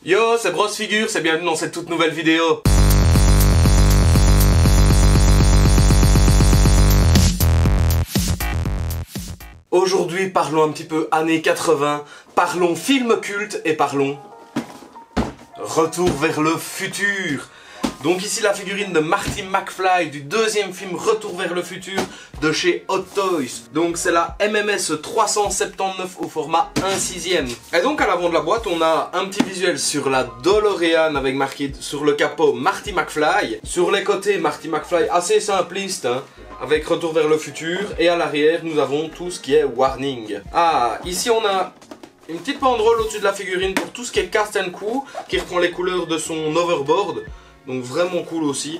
Yo, c'est Bros Figure, c'est bienvenue dans cette toute nouvelle vidéo. Aujourd'hui, parlons un petit peu années 80, parlons film culte et parlons retour vers le futur. Donc ici la figurine de Marty McFly du deuxième film Retour vers le futur de chez Hot Toys. Donc c'est la MMS 379 au format 1/6. Et donc à l'avant de la boîte on a un petit visuel sur la DeLorean avec marqué sur le capot Marty McFly. Sur les côtés Marty McFly assez simpliste hein, avec Retour vers le futur. Et à l'arrière nous avons tout ce qui est Warning. Ah, ici on a une petite banderole au-dessus de la figurine pour tout ce qui est Cast & Crew qui reprend les couleurs de son overboard. Donc vraiment cool aussi.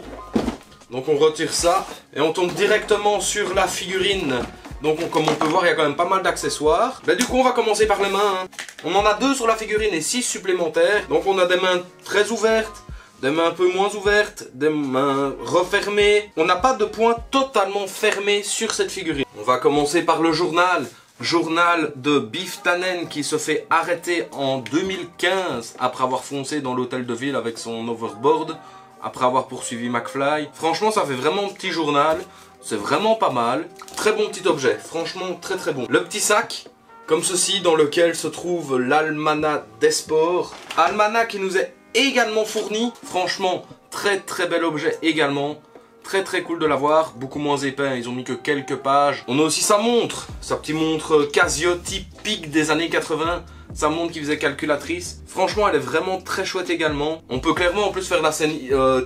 Donc on retire ça et on tombe directement sur la figurine. Donc comme on peut voir il y a quand même pas mal d'accessoires. Du coup on va commencer par les mains hein. On en a 2 sur la figurine et 6 supplémentaires. Donc on a des mains très ouvertes, des mains un peu moins ouvertes, des mains refermées. On n'a pas de point totalement fermé sur cette figurine. On va commencer par le journal. Journal de Biff Tannen qui se fait arrêter en 2015 après avoir foncé dans l'hôtel de ville avec son overboard, après avoir poursuivi McFly. Franchement ça fait vraiment petit journal, c'est vraiment pas mal. Très bon petit objet, franchement très bon. Le petit sac, comme ceci, dans lequel se trouve l'almanach des sports. Almanach qui nous est également fourni, franchement très bel objet également. Très cool de l'avoir, beaucoup moins épais, ils ont mis que quelques pages. On a aussi sa montre, sa petite montre Casio typique des années 80. Sa montre qui faisait calculatrice. Franchement elle est vraiment très chouette également. On peut clairement en plus faire la scène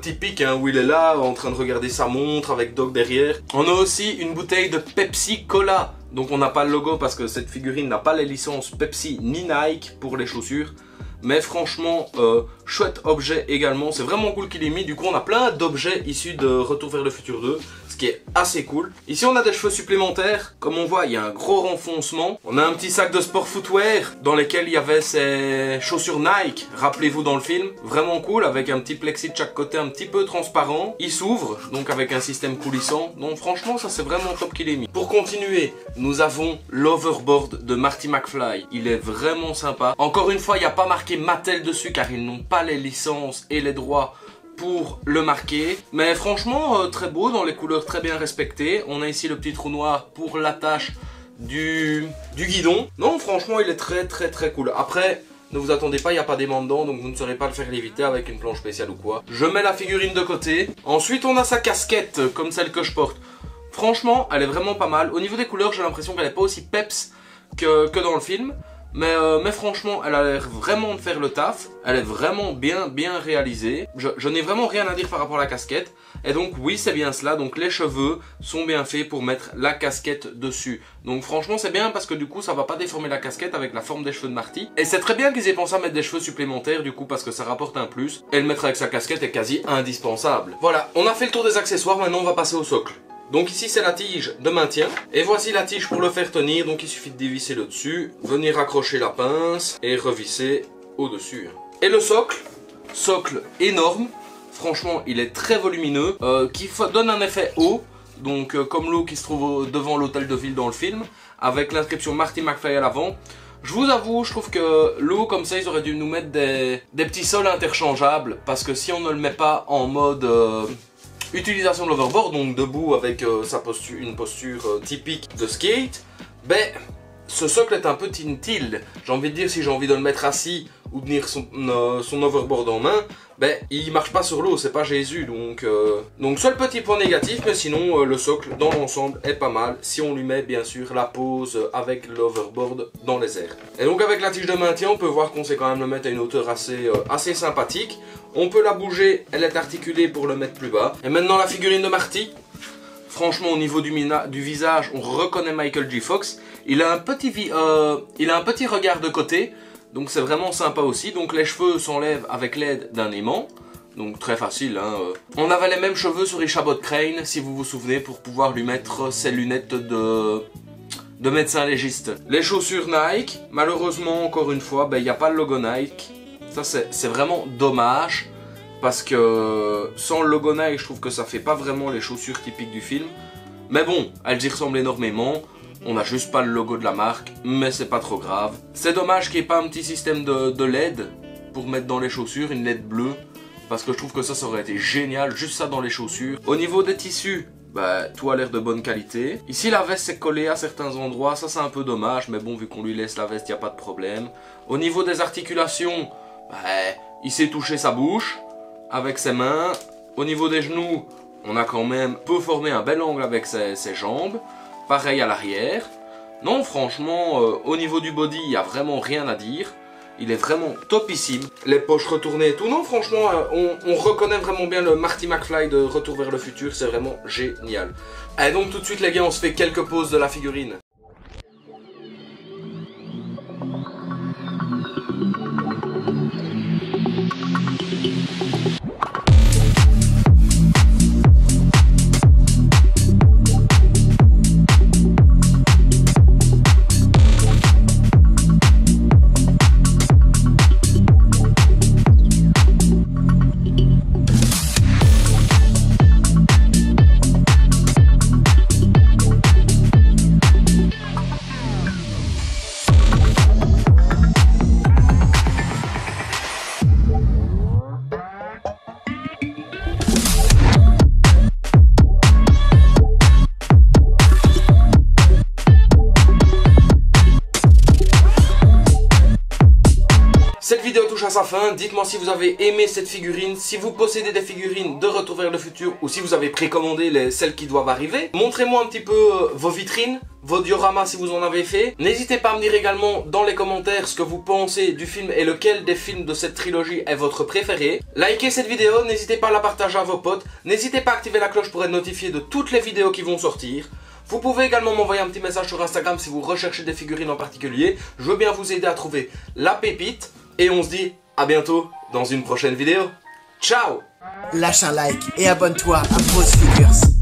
typique hein, où il est là en train de regarder sa montre avec Doc derrière. On a aussi une bouteille de Pepsi Cola. Donc on n'a pas le logo parce que cette figurine n'a pas les licences Pepsi ni Nike pour les chaussures. Mais franchement, chouette objet également, c'est vraiment cool qu'il ait mis. Du coup on a plein d'objets issus de Retour vers le futur 2, ce qui est assez cool. Ici on a des cheveux supplémentaires, comme on voit il y a un gros renfoncement. On a un petit sac de sport footwear dans lequel il y avait ces chaussures Nike, rappelez-vous dans le film. Vraiment cool, avec un petit plexi de chaque côté un petit peu transparent. Il s'ouvre, donc avec un système coulissant. Donc franchement ça c'est vraiment top qu'il ait mis. Pour continuer, nous avons l'overboard de Marty McFly. Il est vraiment sympa. Encore une fois il n'y a pas marqué Mattel dessus car ils n'ont pas les licences et les droits pour le marquer. Mais franchement très beau, dans les couleurs très bien respectées. On a ici le petit trou noir pour l'attache du guidon. Non franchement il est très cool. Après ne vous attendez pas, il n'y a pas d'aimant dedans, donc vous ne saurez pas le faire léviter avec une planche spéciale ou quoi. Je mets la figurine de côté. Ensuite on a sa casquette comme celle que je porte. Franchement elle est vraiment pas mal. Au niveau des couleurs j'ai l'impression qu'elle n'est pas aussi peps que dans le film. Mais franchement elle a l'air vraiment de faire le taf. Elle est vraiment bien réalisée. Je n'ai vraiment rien à dire par rapport à la casquette. Et donc oui c'est bien cela. Donc les cheveux sont bien faits pour mettre la casquette dessus. Donc franchement c'est bien parce que du coup ça va pas déformer la casquette avec la forme des cheveux de Marty. Et c'est très bien qu'ils aient pensé à mettre des cheveux supplémentaires du coup parce que ça rapporte un plus. Et le mettre avec sa casquette est quasi indispensable. Voilà, on a fait le tour des accessoires, maintenant on va passer au socle. Donc ici c'est la tige de maintien. Et voici la tige pour le faire tenir. Donc il suffit de dévisser le dessus, venir accrocher la pince et revisser au dessus. Et le socle énorme. Franchement il est très volumineux, qui donne un effet haut. Donc comme l'eau qui se trouve devant l'hôtel de ville dans le film, avec l'inscription Marty McFly à l'avant. Je vous avoue, je trouve que l'eau comme ça, ils auraient dû nous mettre des petits sols interchangeables. Parce que si on ne le met pas en mode utilisation de l'overboard, donc debout avec une posture typique de skate, ce socle est un peu tintil. J'ai envie de dire, si j'ai envie de le mettre assis ou de tenir son overboard en main, il marche pas sur l'eau, c'est pas Jésus. Donc seul petit point négatif, mais sinon le socle dans l'ensemble est pas mal. Si on lui met bien sûr la pose avec l'overboard dans les airs. Et donc avec la tige de maintien, on peut voir qu'on sait quand même le mettre à une hauteur assez sympathique. On peut la bouger, elle est articulée pour le mettre plus bas. Et maintenant la figurine de Marty. Franchement au niveau du visage, on reconnaît Michael J. Fox. Il a un petit regard de côté, donc c'est vraiment sympa aussi. Donc les cheveux s'enlèvent avec l'aide d'un aimant, donc très facile hein. On avait les mêmes cheveux sur Ichabod Crane, si vous vous souvenez, pour pouvoir lui mettre ses lunettes de médecin légiste. Les chaussures Nike, malheureusement encore une fois, il n'y a pas le logo Nike. Ça c'est vraiment dommage. Parce que sans le logo Nike, je trouve que ça fait pas vraiment les chaussures typiques du film. Mais bon, elles y ressemblent énormément. On n'a juste pas le logo de la marque, mais c'est pas trop grave. C'est dommage qu'il n'y ait pas un petit système de LED pour mettre dans les chaussures, une LED bleue. Parce que je trouve que ça aurait été génial, juste ça dans les chaussures. Au niveau des tissus, bah, tout a l'air de bonne qualité. Ici, la veste est collée à certains endroits, ça c'est un peu dommage, mais bon, vu qu'on lui laisse la veste, il n'y a pas de problème. Au niveau des articulations, bah, il s'est touché sa bouche avec ses mains. Au niveau des genoux, on a quand même peu formé un bel angle avec ses jambes. Pareil à l'arrière. Non, franchement, au niveau du body, il n'y a vraiment rien à dire. Il est vraiment topissime. Les poches retournées et tout. Non, franchement, on reconnaît vraiment bien le Marty McFly de Retour vers le futur. C'est vraiment génial. Allez, donc tout de suite, les gars, on se fait quelques poses de la figurine. Cette vidéo touche à sa fin, dites-moi si vous avez aimé cette figurine, si vous possédez des figurines de Retour vers le futur ou si vous avez précommandé celles qui doivent arriver. Montrez-moi un petit peu vos vitrines, vos dioramas si vous en avez fait. N'hésitez pas à me dire également dans les commentaires ce que vous pensez du film et lequel des films de cette trilogie est votre préféré. Likez cette vidéo, n'hésitez pas à la partager à vos potes, n'hésitez pas à activer la cloche pour être notifié de toutes les vidéos qui vont sortir. Vous pouvez également m'envoyer un petit message sur Instagram si vous recherchez des figurines en particulier. Je veux bien vous aider à trouver la pépite. Et on se dit à bientôt dans une prochaine vidéo. Ciao! Lâche un like et abonne-toi à Bros Figures.